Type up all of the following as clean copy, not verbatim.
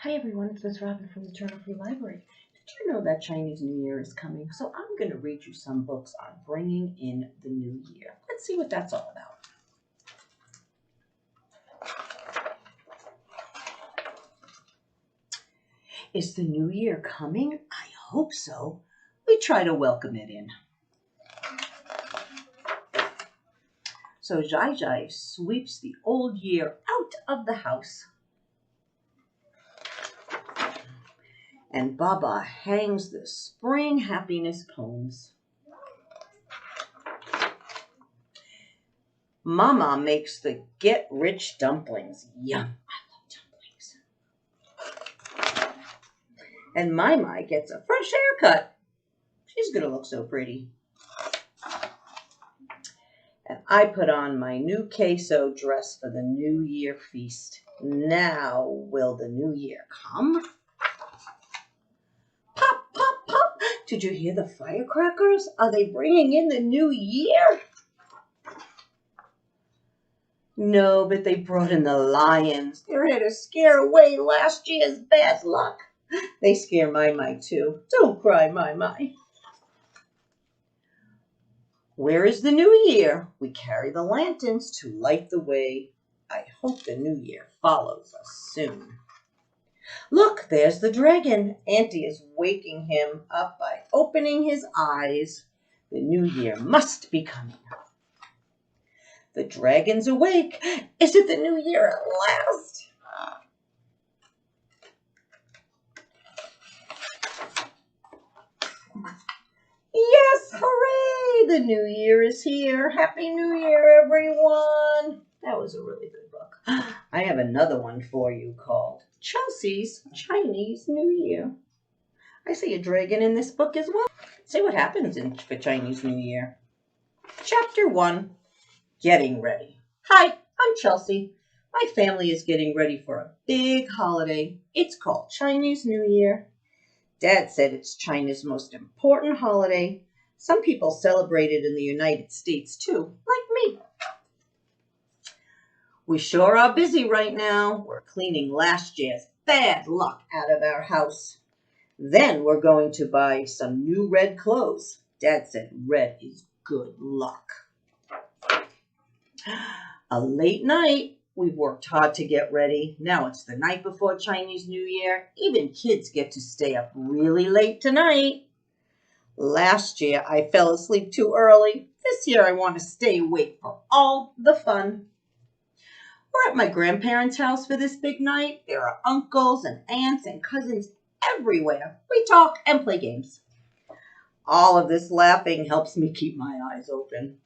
Hi everyone, it's Miss Robin from the Turtle Free Library. Did you know that Chinese New Year is coming? So I'm going to read you some books on bringing in the new year. Let's see what that's all about. Is the new year coming? I hope so. We try to welcome it in. So Zai Zai sweeps the old year out of the house. And Baba hangs the spring happiness poems. Mama makes the get-rich dumplings. Yum, I love dumplings. And Mai gets a fresh haircut. She's going to look so pretty. And I put on my new queso dress for the New Year feast. Now will the new year come? Pop, pop, pop. Did you hear the firecrackers? Are they bringing in the new year? No, but they brought in the lions. They're here to scare away last year's bad luck. They scare Mai too. Don't cry, Mai. Where is the new year? We carry the lanterns to light the way. I hope the new year follows us soon. Look, there's the dragon. Auntie is waking him up by opening his eyes. The new year must be coming. The dragon's awake. Is it the new year at last? Yes, hooray! The new year is here. Happy New Year, everyone. That was a really good book. I have another one for you called Chelsea's Chinese New Year. I see a dragon in this book as well. See what happens for Chinese New Year. Chapter 1. Getting ready. Hi, I'm Chelsea. My family is getting ready for a big holiday. It's called Chinese New Year. Dad said it's China's most important holiday. Some people celebrate it in the United States too, like me. We sure are busy right now. We're cleaning last year's bad luck out of our house. Then we're going to buy some new red clothes. Dad said red is good luck. A late night. We've worked hard to get ready. Now it's the night before Chinese New Year. Even kids get to stay up really late tonight. Last year I fell asleep too early. This year I want to stay awake for all the fun. We're at my grandparents' house for this big night. There are uncles and aunts and cousins everywhere. We talk and play games. All of this laughing helps me keep my eyes open.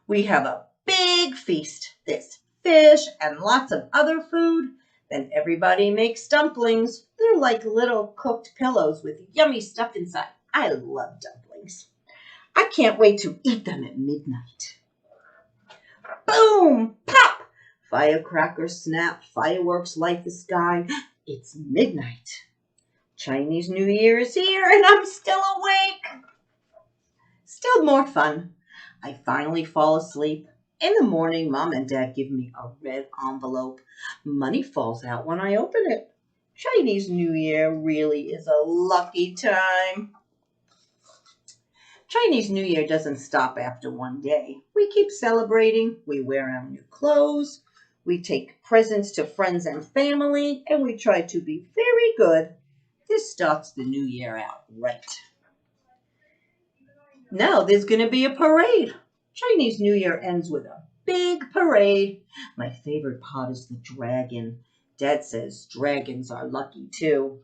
We have a big feast. There's fish and lots of other food. Then everybody makes dumplings. They're like little cooked pillows with yummy stuff inside. I love dumplings. I can't wait to eat them at midnight. Boom! Pop! Firecrackers snap. Fireworks light the sky. It's midnight. Chinese New Year is here and I'm still awake. Still more fun. I finally fall asleep. In the morning, Mom and Dad give me a red envelope. Money falls out when I open it. Chinese New Year really is a lucky time. Chinese New Year doesn't stop after one day. We keep celebrating. We wear our new clothes. We take presents to friends and family, and we try to be very good. This starts the new year out right. Now there's going to be a parade. Chinese New Year ends with a big parade. My favorite part is the dragon. Dad says dragons are lucky too.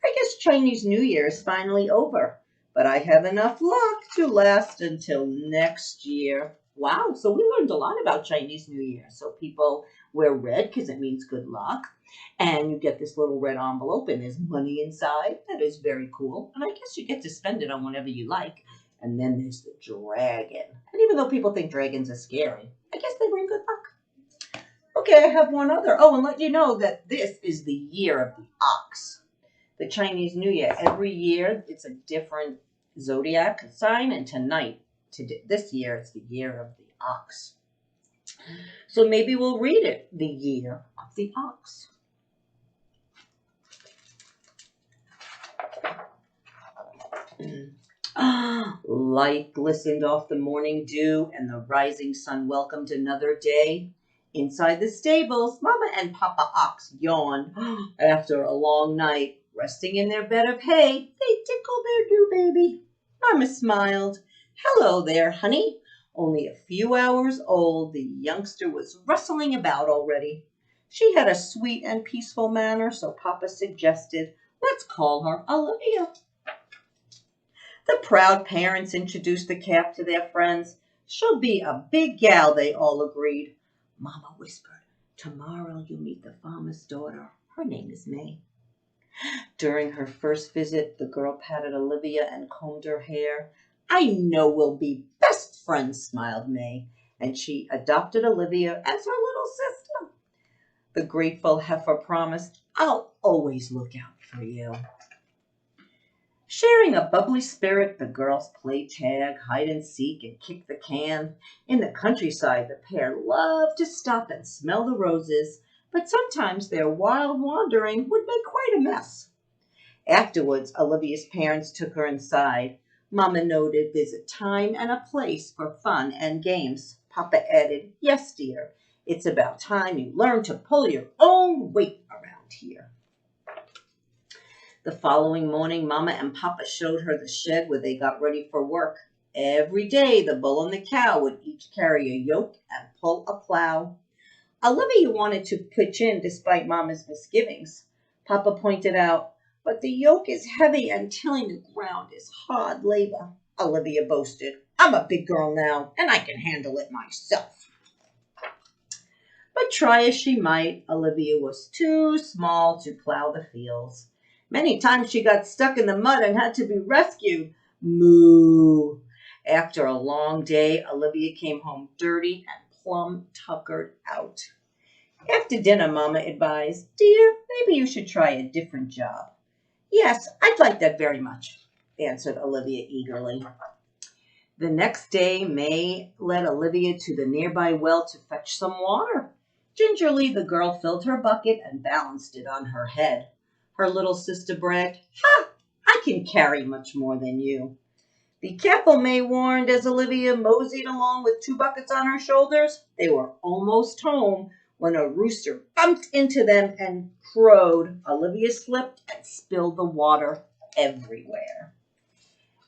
I guess Chinese New Year is finally over, but I have enough luck to last until next year. Wow, so we learned a lot about Chinese New Year. So people wear red because it means good luck. And you get this little red envelope and there's money inside. That is very cool. And I guess you get to spend it on whatever you like. And then there's the dragon. And even though people think dragons are scary, I guess they bring good luck. Okay, I have one other. Oh, and let you know that this is the year of the ox. The Chinese New Year. Every year, it's a different Zodiac sign. And this year, it's the year of the ox. So maybe we'll read it. The year of the ox. Light glistened off the morning dew, and the rising sun welcomed another day. Inside the stables, Mama and Papa Ox yawned. After a long night, resting in their bed of hay, they tickled their new baby. Mama smiled. Hello there, honey. Only a few hours old, the youngster was rustling about already. She had a sweet and peaceful manner, so Papa suggested, let's call her Olivia. The proud parents introduced the calf to their friends. She'll be a big gal, they all agreed. Mama whispered, tomorrow you'll meet the farmer's daughter. Her name is May. During her first visit, the girl patted Olivia and combed her hair. I know we'll be best friends, smiled May, and she adopted Olivia as her little sister. The grateful heifer promised, I'll always look out for you. Sharing a bubbly spirit, the girls played tag, hide and seek, and kicked the can. In the countryside, the pair loved to stop and smell the roses, but sometimes their wild wandering would make quite a mess. Afterwards, Olivia's parents took her inside. Mama noted there's a time and a place for fun and games. Papa added, yes, dear, it's about time you learn to pull your own weight around here. The following morning, Mama and Papa showed her the shed where they got ready for work. Every day, the bull and the cow would each carry a yoke and pull a plow. Olivia wanted to pitch in despite Mama's misgivings. Papa pointed out, but the yoke is heavy and tilling the ground is hard labor. Olivia boasted, I'm a big girl now, and I can handle it myself. But try as she might, Olivia was too small to plow the fields. Many times she got stuck in the mud and had to be rescued. Moo! After a long day, Olivia came home dirty and plumb tuckered out. After dinner, Mama advised, dear, maybe you should try a different job. Yes, I'd like that very much, answered Olivia eagerly. The next day, May led Olivia to the nearby well to fetch some water. Gingerly, the girl filled her bucket and balanced it on her head. Her little sister bragged, ha! I can carry much more than you. Be careful, May warned as Olivia moseyed along with 2 buckets on her shoulders. They were almost home when a rooster bumped into them and crowed. Olivia slipped and spilled the water everywhere.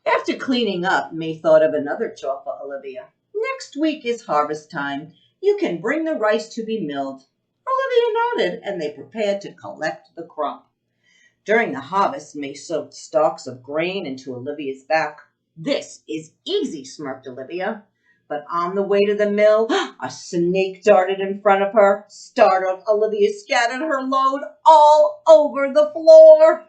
After cleaning up, May thought of another chore for Olivia. Next week is harvest time. You can bring the rice to be milled. Olivia nodded, and they prepared to collect the crop. During the harvest, May sewed stalks of grain into Olivia's back. This is easy, smirked Olivia. But on the way to the mill, a snake darted in front of her. Startled, Olivia scattered her load all over the floor.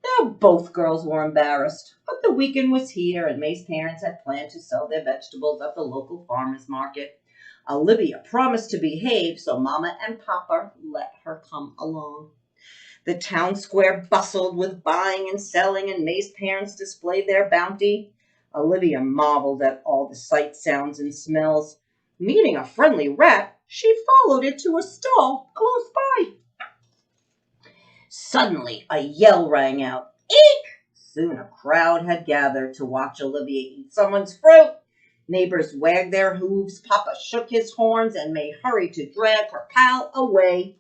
Now both girls were embarrassed, but the weekend was here, and May's parents had planned to sell their vegetables at the local farmer's market. Olivia promised to behave, so Mama and Papa let her come along. The town square bustled with buying and selling, and May's parents displayed their bounty. Olivia marveled at all the sights, sounds, and smells. Meeting a friendly rat, she followed it to a stall close by. Suddenly, a yell rang out. Eek! Soon a crowd had gathered to watch Olivia eat someone's fruit. Neighbors wagged their hooves, Papa shook his horns, and May hurried to drag her pal away.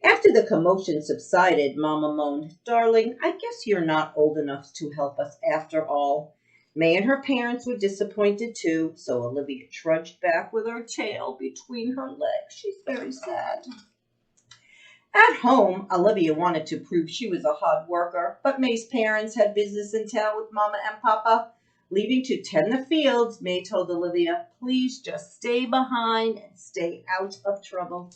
After the commotion subsided, Mama moaned, Darling, I guess you're not old enough to help us after all. May and her parents were disappointed too, so Olivia trudged back with her tail between her legs. She's very sad. At home, Olivia wanted to prove she was a hard worker, but May's parents had business in town with Mama and Papa. Leaving to tend the fields, May told Olivia, Please just stay behind and stay out of trouble.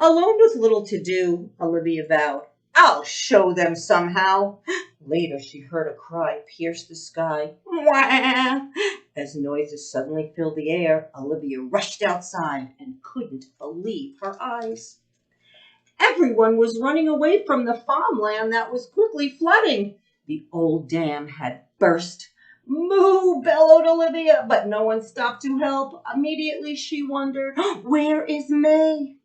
Alone with little to do, Olivia vowed, I'll show them somehow. Later, she heard a cry pierce the sky. Wah! As noises suddenly filled the air, Olivia rushed outside and couldn't believe her eyes. Everyone was running away from the farmland that was quickly flooding. The old dam had burst. Moo, bellowed Olivia, but no one stopped to help. Immediately she wondered, Where is May?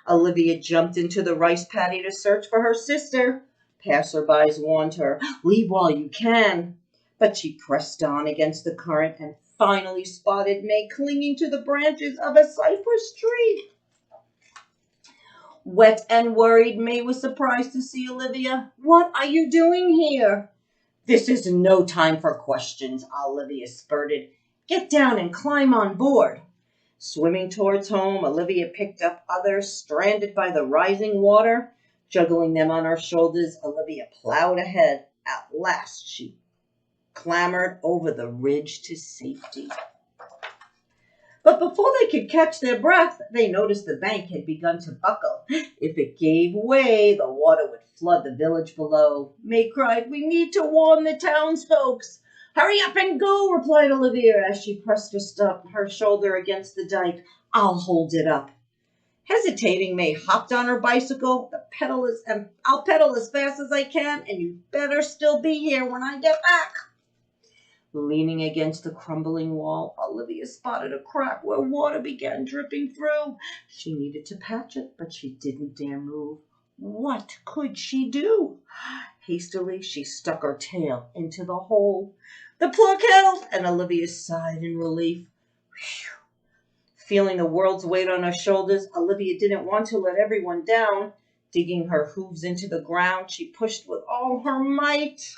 Olivia jumped into the rice paddy to search for her sister. Passerbys warned her, "Leave while you can." But she pressed on against the current and finally spotted May clinging to the branches of a cypress tree. Wet and worried, May was surprised to see Olivia. "What are you doing here?" "This is no time for questions," Olivia spurted. "Get down and climb on board." Swimming towards home, Olivia picked up others stranded by the rising water. Juggling them on her shoulders, Olivia plowed ahead. At last, she clambered over the ridge to safety. But before they could catch their breath, they noticed the bank had begun to buckle. If it gave way, the water would flood the village below. May cried, "We need to warn the townsfolk." "Hurry up and go," replied Olivia as she pressed her shoulder against the dike. "I'll hold it up." Hesitating, May hopped on her bicycle. "I'll pedal as fast as I can, and you better still be here when I get back." Leaning against the crumbling wall, Olivia spotted a crack where water began dripping through. She needed to patch it, but she didn't dare move. What could she do? Hastily, she stuck her tail into the hole. The plug held, and Olivia sighed in relief. Whew. Feeling the world's weight on her shoulders, Olivia didn't want to let everyone down. Digging her hooves into the ground, she pushed with all her might.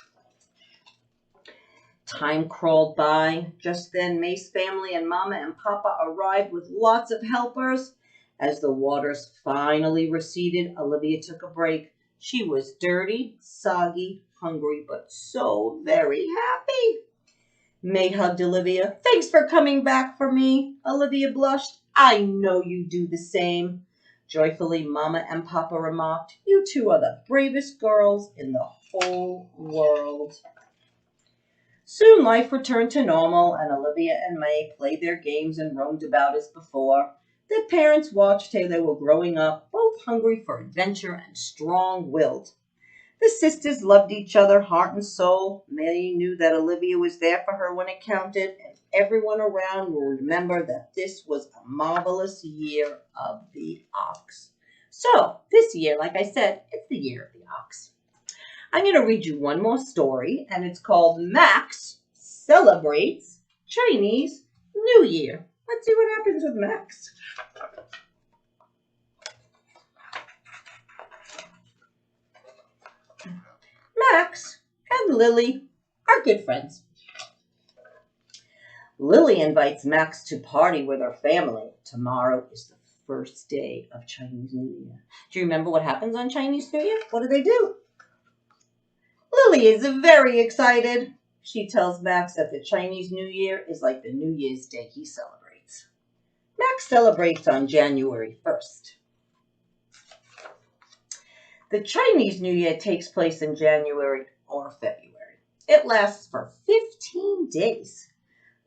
Time crawled by. Just then, May's family and Mama and Papa arrived with lots of helpers. As the waters finally receded, Olivia took a break. She was dirty, soggy, hungry, but so very happy. May hugged Olivia. "Thanks for coming back for me." Olivia blushed. "I know you do the same." Joyfully, Mama and Papa remarked, "You two are the bravest girls in the whole world." Soon life returned to normal, and Olivia and May played their games and roamed about as before. Their parents watched how they were growing up, both hungry for adventure and strong-willed. The sisters loved each other heart and soul. May knew that Olivia was there for her when it counted, and everyone around will remember that this was a marvelous year of the ox. So, this year, like I said, it's the year of the ox. I'm going to read you one more story, and it's called Max Celebrates Chinese New Year. Let's see what happens with Max. Max and Lily are good friends. Lily invites Max to party with her family. Tomorrow is the first day of Chinese New Year. Do you remember what happens on Chinese New Year? What do? Lily is very excited. She tells Max that the Chinese New Year is like the New Year's Day he celebrates. Max celebrates on January 1st. The Chinese New Year takes place in January or February. It lasts for 15 days.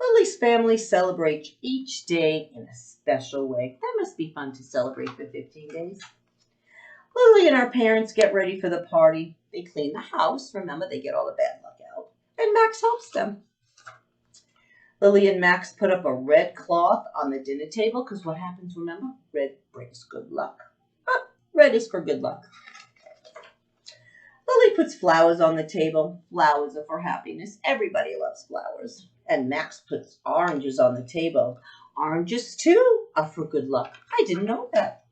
Lily's family celebrates each day in a special way. That must be fun to celebrate for 15 days. Lily and her parents get ready for the party. They clean the house. Remember, they get all the bad luck out. And Max helps them. Lily and Max put up a red cloth on the dinner table because what happens, remember? Red brings good luck. Red is for good luck. Lily puts flowers on the table. Flowers are for happiness. Everybody loves flowers. And Max puts oranges on the table. Oranges, too, are for good luck. I didn't know that.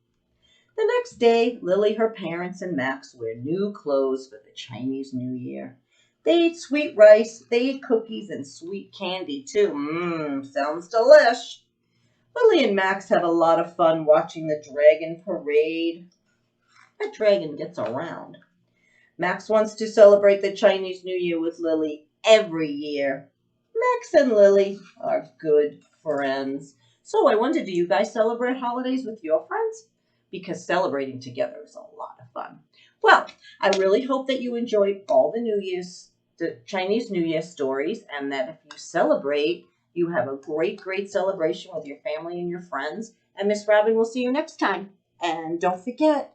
The next day, Lily, her parents, and Max wear new clothes for the Chinese New Year. They eat sweet rice, they eat cookies, and sweet candy, too. Sounds delish. Lily and Max have a lot of fun watching the dragon parade. That dragon gets around. Max wants to celebrate the Chinese New Year with Lily every year. Max and Lily are good friends. So I wonder, do you guys celebrate holidays with your friends? Because celebrating together is a lot of fun. Well, I really hope that you enjoyed all the Chinese New Year stories, and that if you celebrate, you have a great, great celebration with your family and your friends. And Miss Robin will see you next time. And don't forget,